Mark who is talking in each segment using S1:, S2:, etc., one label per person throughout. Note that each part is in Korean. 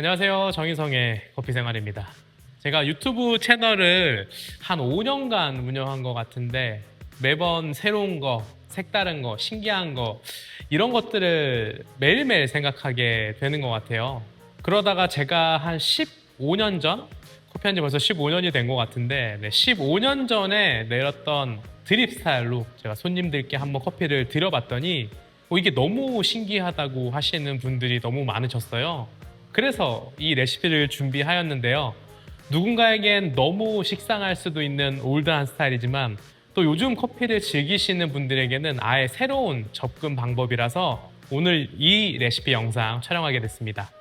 S1: 안녕하세요. 정인성의 커피생활입니다. 제가 유튜브 채널을 한 5년간 운영한 것 같은데 매번 새로운 거, 색다른 거, 신기한 거 이런 것들을 매일매일 생각하게 되는 것 같아요. 그러다가 제가 한 15년 전? 커피한 지 벌써 15년이 된 것 같은데 15년 전에 내렸던 드립 스타일로 제가 손님들께 한번 커피를 드려봤더니 이게 너무 신기하다고 하시는 분들이 너무 많으셨어요. 그래서 이 레시피를 준비하였는데요. 누군가에겐 너무 식상할 수도 있는 올드한 스타일이지만 또 요즘 커피를 즐기시는 분들에게는 아예 새로운 접근 방법이라서 오늘 이 레시피 영상 촬영하게 됐습니다.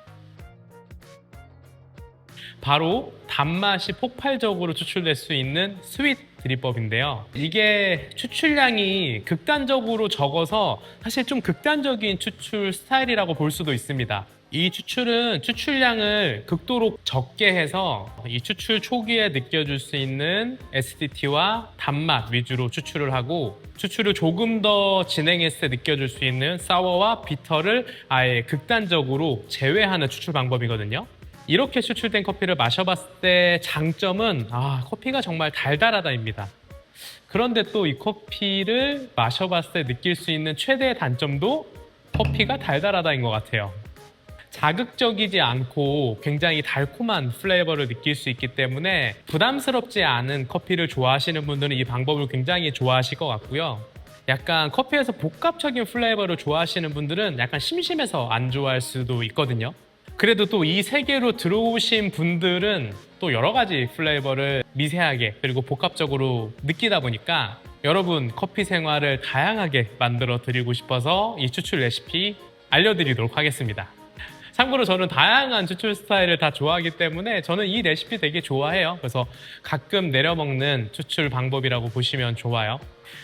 S1: 바로 단맛이 폭발적으로 추출될 수 있는 스윗 드립법인데요. 이게 추출량이 극단적으로 적어서 사실 좀 극단적인 추출 스타일이라고 볼 수도 있습니다. 이 추출은 추출량을 극도로 적게 해서 이 추출 초기에 느껴줄 수 있는 SDT와 단맛 위주로 추출을 하고 추출을 조금 더 진행했을 때 느껴줄 수 있는 사워와 비터를 아예 극단적으로 제외하는 추출 방법이거든요. 이렇게 추출된 커피를 마셔봤을 때 장점은 커피가 정말 달달하다입니다. 그런데 또 이 커피를 마셔봤을 때 느낄 수 있는 최대의 단점도 커피가 달달하다인 것 같아요. 자극적이지 않고 굉장히 달콤한 플레이버를 느낄 수 있기 때문에 부담스럽지 않은 커피를 좋아하시는 분들은 이 방법을 굉장히 좋아하실 것 같고요. 약간 커피에서 복합적인 플레이버를 좋아하시는 분들은 약간 심심해서 안 좋아할 수도 있거든요. 그래도 또 이 세계로 들어오신 분들은 또 여러 가지 플레이버를 미세하게 그리고 복합적으로 느끼다 보니까 여러분 커피 생활을 다양하게 만들어 드리고 싶어서 이 추출 레시피 알려드리도록 하겠습니다. 참고로 저는 다양한 추출 스타일을 다 좋아하기 때문에 저는 이 레시피 되게 좋아해요. 그래서 가끔 내려먹는 추출 방법이라고 보시면 좋아요.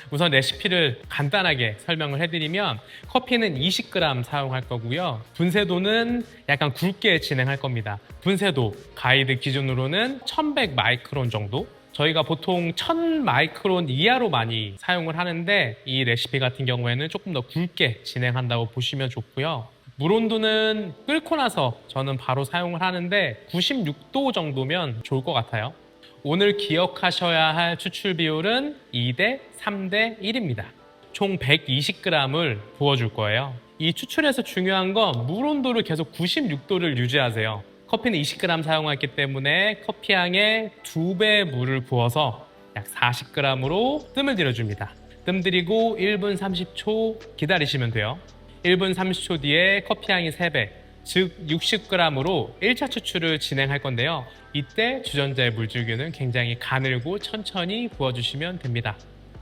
S1: 우선 레시피를 간단하게 설명을 해드리면 커피는 20g 사용할 거고요. 분쇄도는 약간 굵게 진행할 겁니다. 분쇄도 가이드 기준으로는 1100 마이크론 정도? 저희가 보통 1000 마이크론 이하로 많이 사용을 하는데 이 레시피 같은 경우에는 조금 더 굵게 진행한다고 보시면 좋고요. 물 온도는 끓고 나서 저는 바로 사용을 하는데 96도 정도면 좋을 것 같아요. 오늘 기억하셔야 할 추출 비율은 2대 3대 1입니다. 총 120g을 부어줄 거예요. 이 추출에서 중요한 건 물 온도를 계속 96도를 유지하세요. 커피는 20g 사용했기 때문에 커피향에 2배 물을 부어서 약 40g으로 뜸을 들여줍니다. 뜸 들이고 1분 30초 기다리시면 돼요. 1분 30초 뒤에 커피향이 3배, 즉 60g으로 1차 추출을 진행할 건데요. 이때 주전자의 물줄기는 굉장히 가늘고 천천히 부어주시면 됩니다.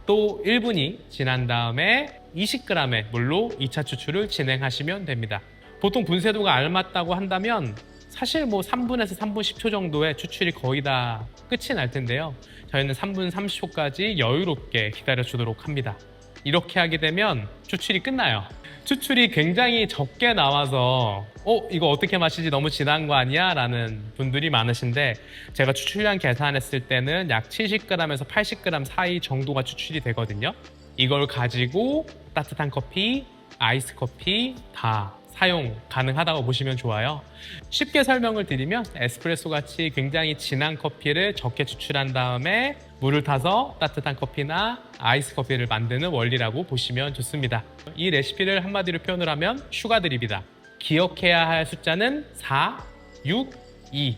S1: 또 1분이 지난 다음에 20g의 물로 2차 추출을 진행하시면 됩니다. 보통 분쇄도가 알맞다고 한다면 사실 3분에서 3분 10초 정도의 추출이 거의 다 끝이 날 텐데요. 저희는 3분 30초까지 여유롭게 기다려주도록 합니다. 이렇게 하게 되면 추출이 끝나요. 추출이 굉장히 적게 나와서 이거 어떻게 마시지 너무 진한 거 아니야? 라는 분들이 많으신데 제가 추출량 계산했을 때는 약 70g에서 80g 사이 정도가 추출이 되거든요. 이걸 가지고 따뜻한 커피, 아이스 커피 다 사용 가능하다고 보시면 좋아요. 쉽게 설명을 드리면 에스프레소 같이 굉장히 진한 커피를 적게 추출한 다음에 물을 타서 따뜻한 커피나 아이스 커피를 만드는 원리라고 보시면 좋습니다. 이 레시피를 한마디로 표현을 하면 슈가 드립이다. 기억해야 할 숫자는 4, 6, 2.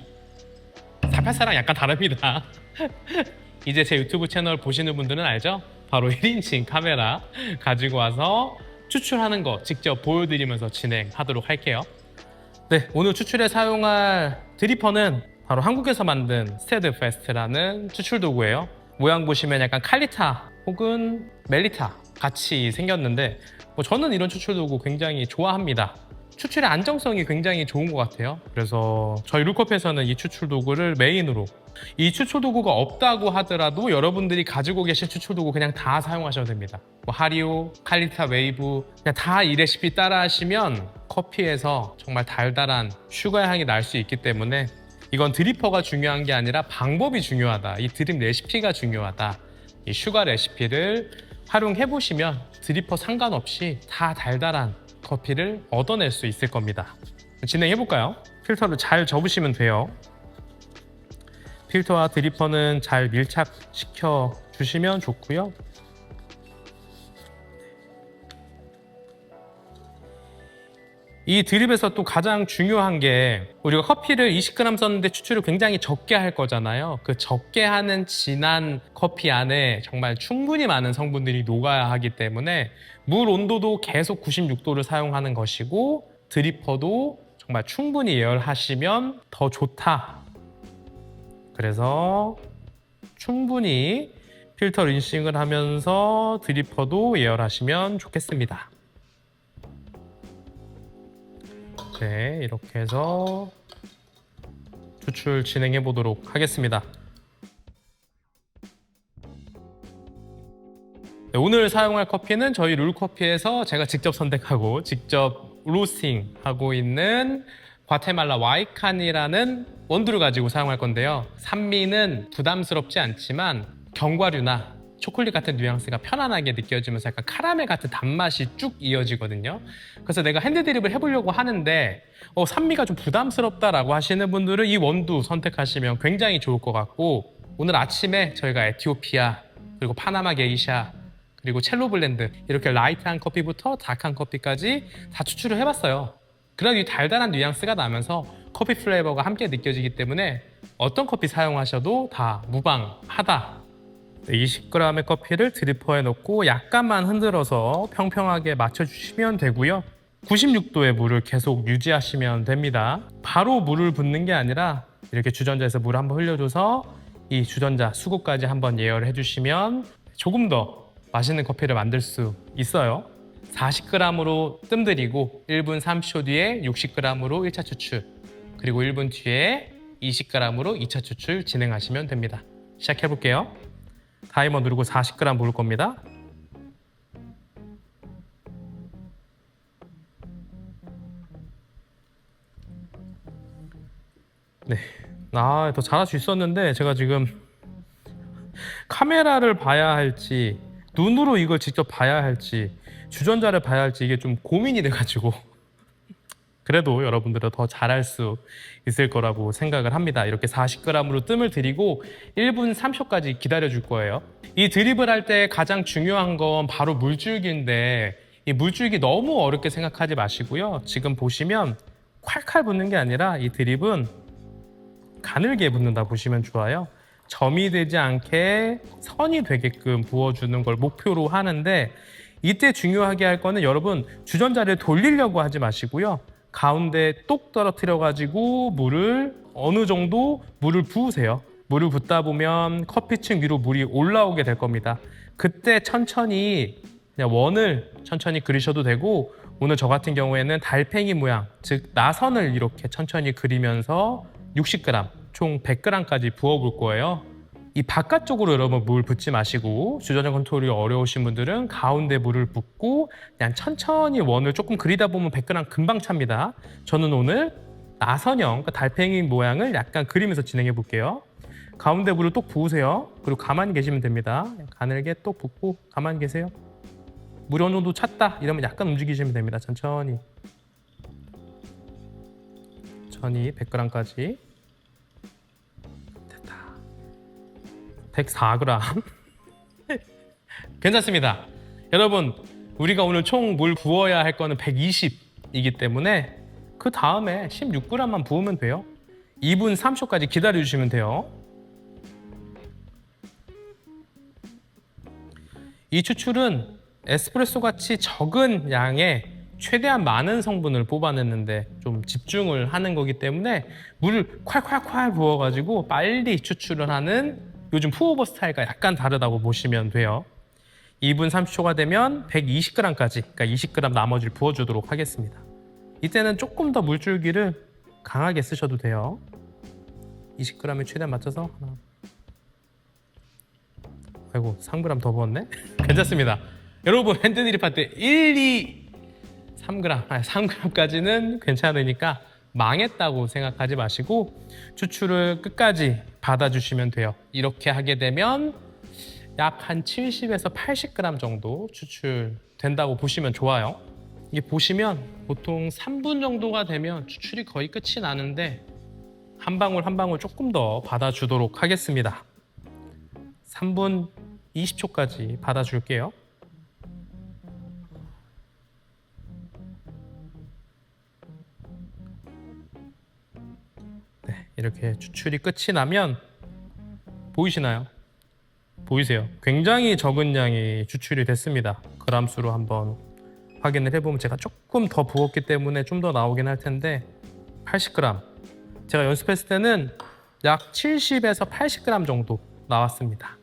S1: 484랑 약간 다릅니다. 이제 제 유튜브 채널 보시는 분들은 알죠? 바로 1인칭 카메라 가지고 와서 추출하는 거 직접 보여드리면서 진행하도록 할게요. 네, 오늘 추출에 사용할 드리퍼는 바로 한국에서 만든 스테드패스트라는 추출 도구예요. 모양 보시면 약간 칼리타 혹은 멜리타 같이 생겼는데 저는 이런 추출 도구 굉장히 좋아합니다. 추출의 안정성이 굉장히 좋은 것 같아요. 그래서 저희 룩커피에서는 이 추출 도구를 메인으로, 이 추출 도구가 없다고 하더라도 여러분들이 가지고 계신 추출 도구 그냥 다 사용하셔도 됩니다. 하리오, 칼리타 웨이브 그냥 다 이 레시피 따라 하시면 커피에서 정말 달달한 슈가 향이 날 수 있기 때문에 이건 드리퍼가 중요한 게 아니라 방법이 중요하다. 이 드립 레시피가 중요하다. 이 슈가 레시피를 활용해 보시면 드리퍼 상관없이 다 달달한 커피를 얻어낼 수 있을 겁니다. 진행해 볼까요? 필터를 잘 접으시면 돼요. 필터와 드리퍼는 잘 밀착시켜 주시면 좋고요. 이 드립에서 또 가장 중요한 게 우리가 커피를 20g 썼는데 추출을 굉장히 적게 할 거잖아요. 그 적게 하는 진한 커피 안에 정말 충분히 많은 성분들이 녹아야 하기 때문에 물 온도도 계속 96도를 사용하는 것이고 드리퍼도 정말 충분히 예열하시면 더 좋다. 그래서 충분히 필터 린싱을 하면서 드리퍼도 예열하시면 좋겠습니다. 네, 이렇게 해서 추출 진행해 보도록 하겠습니다. 네, 오늘 사용할 커피는 저희 룰커피에서 제가 직접 선택하고 직접 로스팅 하고 있는 과테말라 와이칸이라는 원두를 가지고 사용할 건데요. 산미는 부담스럽지 않지만 견과류나 초콜릿 같은 뉘앙스가 편안하게 느껴지면서 약간 카라멜 같은 단맛이 쭉 이어지거든요. 그래서 내가 핸드드립을 해보려고 하는데 산미가 좀 부담스럽다라고 하시는 분들은 이 원두 선택하시면 굉장히 좋을 것 같고, 오늘 아침에 저희가 에티오피아 그리고 파나마 게이샤 그리고 첼로 블렌드 이렇게 라이트한 커피부터 다크한 커피까지 다 추출을 해봤어요. 그런 이 달달한 뉘앙스가 나면서 커피 플레이버가 함께 느껴지기 때문에 어떤 커피 사용하셔도 다 무방하다. 20g의 커피를 드리퍼에 넣고 약간만 흔들어서 평평하게 맞춰주시면 되고요. 96도의 물을 계속 유지하시면 됩니다. 바로 물을 붓는 게 아니라 이렇게 주전자에서 물을 한번 흘려줘서 이 주전자 수구까지 한번 예열해 주시면 조금 더 맛있는 커피를 만들 수 있어요. 40g으로 뜸들이고 1분 30초 뒤에 60g으로 1차 추출, 그리고 1분 뒤에 20g으로 2차 추출 진행하시면 됩니다. 시작해 볼게요. 타이머 누르고 40g 부을 겁니다. 네, 더 잘할 수 있었는데 제가 지금 카메라를 봐야 할지 눈으로 이걸 직접 봐야 할지 주전자를 봐야 할지 이게 좀 고민이 돼가지고 그래도 여러분들은 더 잘할 수 있을 거라고 생각을 합니다. 이렇게 40g으로 뜸을 들이고 1분 3초까지 기다려 줄 거예요. 이 드립을 할 때 가장 중요한 건 바로 물줄기인데, 이 물줄기 너무 어렵게 생각하지 마시고요. 지금 보시면 콸콸 붓는 게 아니라 이 드립은 가늘게 붓는다 보시면 좋아요. 점이 되지 않게 선이 되게끔 부어주는 걸 목표로 하는데, 이때 중요하게 할 거는 여러분 주전자를 돌리려고 하지 마시고요. 가운데 똑 떨어뜨려 가지고 물을 어느 정도 물을 부으세요. 물을 붓다 보면 커피층 위로 물이 올라오게 될 겁니다. 그때 천천히 그냥 원을 천천히 그리셔도 되고, 오늘 저 같은 경우에는 달팽이 모양, 즉 나선을 이렇게 천천히 그리면서 60g, 총 100g까지 부어볼 거예요. 이 바깥쪽으로 여러분 물 붓지 마시고, 주전자 컨트롤이 어려우신 분들은 가운데 물을 붓고 그냥 천천히 원을 조금 그리다 보면 100g 금방 찹니다. 저는 오늘 나선형, 그러니까 달팽이 모양을 약간 그리면서 진행해 볼게요. 가운데 물을 똑 부으세요. 그리고 가만히 계시면 됩니다. 가늘게 똑 붓고 가만히 계세요. 물이 어느 정도 찼다 이러면 약간 움직이시면 됩니다. 천천히 100g까지 104g 괜찮습니다. 여러분, 우리가 오늘 총 물 부어야 할 거는 120이기 때문에 그 다음에 16g만 부으면 돼요. 2분 3초까지 기다려 주시면 돼요. 이 추출은 에스프레소 같이 적은 양의 최대한 많은 성분을 뽑아냈는데 좀 집중을 하는 거기 때문에 물을 콸콸콸 부어가지고 빨리 추출을 하는 요즘 푸어버 스타일과 약간 다르다고 보시면 돼요. 2분 30초가 되면 120g까지, 그러니까 20g 나머지를 부어주도록 하겠습니다. 이때는 조금 더 물줄기를 강하게 쓰셔도 돼요. 20g에 최대한 맞춰서 하나. 아이고, 3g 더 부었네? 괜찮습니다. 여러분, 핸드드립 할 때 1, 2, 3g, 3g까지는 괜찮으니까 망했다고 생각하지 마시고 추출을 끝까지 받아주시면 돼요. 이렇게 하게 되면 약 한 70에서 80g 정도 추출된다고 보시면 좋아요. 이게 보시면 보통 3분 정도가 되면 추출이 거의 끝이 나는데 한 방울 한 방울 조금 더 받아주도록 하겠습니다. 3분 20초까지 받아줄게요. 네, 이렇게 추출이 끝이 나면 보이시나요? 보이세요? 굉장히 적은 양이 추출이 됐습니다. 그람수로 한번 확인을 해보면 제가 조금 더 부었기 때문에 좀 더 나오긴 할 텐데 80g. 제가 연습했을 때는 약 70에서 80g 정도 나왔습니다.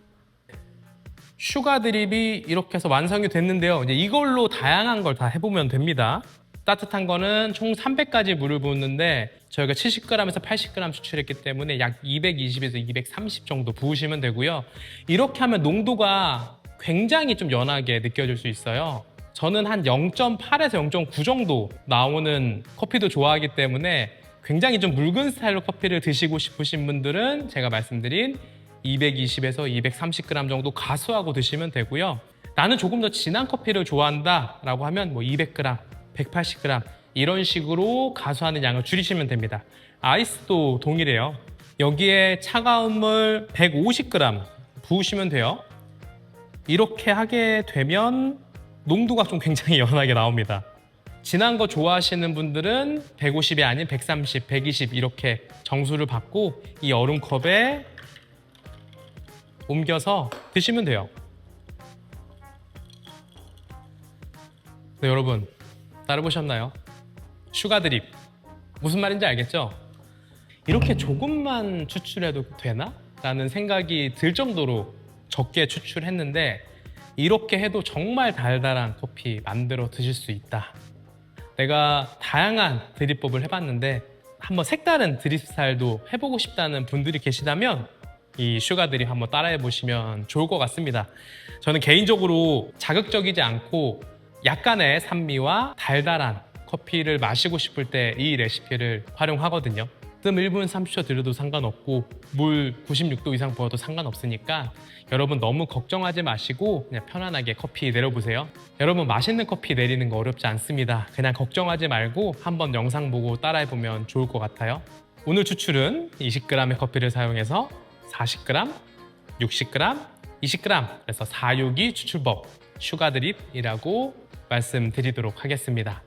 S1: 슈가 드립이 이렇게 해서 완성이 됐는데요. 이제 이걸로 다양한 걸 다 해보면 됩니다. 따뜻한 거는 총 300까지 물을 부었는데 저희가 70g에서 80g 추출했기 때문에 약 220에서 230 정도 부으시면 되고요. 이렇게 하면 농도가 굉장히 좀 연하게 느껴질 수 있어요. 저는 한 0.8에서 0.9 정도 나오는 커피도 좋아하기 때문에 굉장히 좀 묽은 스타일로 커피를 드시고 싶으신 분들은 제가 말씀드린 220에서 230g 정도 가수하고 드시면 되고요. 나는 조금 더 진한 커피를 좋아한다 라고 하면 뭐 200g, 180g 이런 식으로 가수하는 양을 줄이시면 됩니다. 아이스도 동일해요. 여기에 차가운 물 150g 부으시면 돼요. 이렇게 하게 되면 농도가 좀 굉장히 연하게 나옵니다. 진한 거 좋아하시는 분들은 150이 아닌 130, 120 이렇게 정수를 받고 이 얼음컵에 옮겨서 드시면 돼요. 네, 여러분 따라보셨나요? 슈가 드립 무슨 말인지 알겠죠? 이렇게 조금만 추출해도 되나? 라는 생각이 들 정도로 적게 추출했는데 이렇게 해도 정말 달달한 커피 만들어 드실 수 있다. 내가 다양한 드립법을 해봤는데 한번 색다른 드립 스타일도 해보고 싶다는 분들이 계시다면 이 슈가 드립 한번 따라해 보시면 좋을 것 같습니다. 저는 개인적으로 자극적이지 않고 약간의 산미와 달달한 커피를 마시고 싶을 때 이 레시피를 활용하거든요. 뜸 1분 30초 들여도 상관없고 물 96도 이상 부어도 상관없으니까 여러분 너무 걱정하지 마시고 그냥 편안하게 커피 내려보세요. 여러분 맛있는 커피 내리는 거 어렵지 않습니다. 그냥 걱정하지 말고 한번 영상 보고 따라해보면 좋을 것 같아요. 오늘 추출은 20g의 커피를 사용해서 40g, 60g, 20g 그래서 462 추출법 슈가 드립이라고 말씀드리도록 하겠습니다.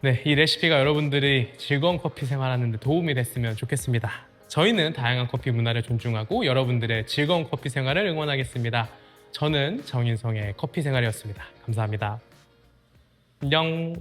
S1: 네, 이 레시피가 여러분들이 즐거운 커피 생활하는 데 도움이 됐으면 좋겠습니다. 저희는 다양한 커피 문화를 존중하고 여러분들의 즐거운 커피 생활을 응원하겠습니다. 저는 정인성의 커피 생활이었습니다. 감사합니다. 안녕.